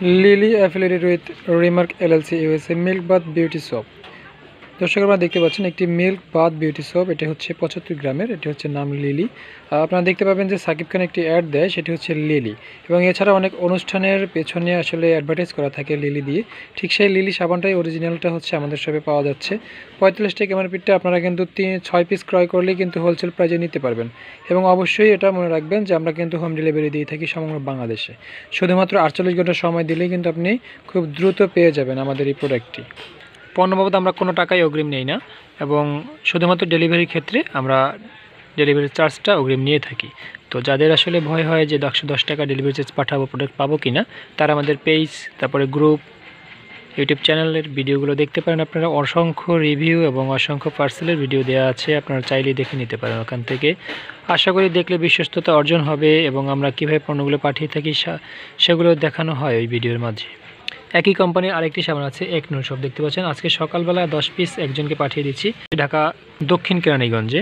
Lily affiliated with Remark LLC USA Milk Bath Beauty Soap। দর্শক আপনারা দেখতে পাচ্ছেন একটি মিল্ক বাথ বিউটি সোপ, এটা হচ্ছে 75 গ্রামের, এটি হচ্ছে নাম লিলি। আপনারা দেখতে পাবেন যে সাকিব খান একটি অ্যাড দেয়, সেটি হচ্ছে লিলি, এবং এছাড়া অনেক অনুষ্ঠানের পেছনে আসলে অ্যাডভার্টাইজ করা থাকে লিলি দিয়ে। ঠিক সেই লিলি সাবানটাই অরিজিনালটা হচ্ছে আমাদের শপে পাওয়া যাচ্ছে। 45 টাকা এমআরপিটা আপনারা কিন্তু 6 পিস ক্রয় করলেই কিন্তু হোলসেল প্রাইজে নিতে পারবেন। এবং অবশ্যই এটা মনে রাখবেন যে আমরা কিন্তু হোম ডেলিভারি দিয়ে থাকি সমগ্র বাংলাদেশে। শুধুমাত্র 48 ঘন্টা সময় দিলেই কিন্তু আপনি খুব দ্রুত পেয়ে যাবেন আমাদের এই প্রোডাক্টটি। পণ্য বাবদ আমরা কোনো টাকাই অগ্রিম নেই না, এবং শুধুমাত্র ডেলিভারির ক্ষেত্রে আমরা ডেলিভারি চার্জটা অগ্রিম নিয়ে থাকি। তো যাদের আসলে ভয় হয় যে 110 টাকা ডেলিভারি চার্জ পাঠাবো, প্রোডাক্ট পাবো কি না, তারা আমাদের পেজ, তারপরে গ্রুপ, ইউটিউব চ্যানেলের ভিডিওগুলো দেখতে পারেন। আপনারা অসংখ্য রিভিউ এবং অসংখ্য পার্সেলের ভিডিও দেওয়া আছে, আপনারা চাইলেই দেখে নিতে পারেন ওখান থেকে। আশা করি দেখলে বিশ্বস্ততা অর্জন হবে, এবং আমরা কীভাবে পণ্যগুলো পাঠিয়ে থাকি সেগুলো দেখানো হয় ওই ভিডিওর মাঝে। একই কোম্পানির আরেকটি সাবান আছে একনুর সোপ, দেখতে পাচ্ছেন। আজকে সকালবেলা 10 পিস একজনকে পাঠিয়ে দিচ্ছি ঢাকা দক্ষিণ কেরানীগঞ্জে।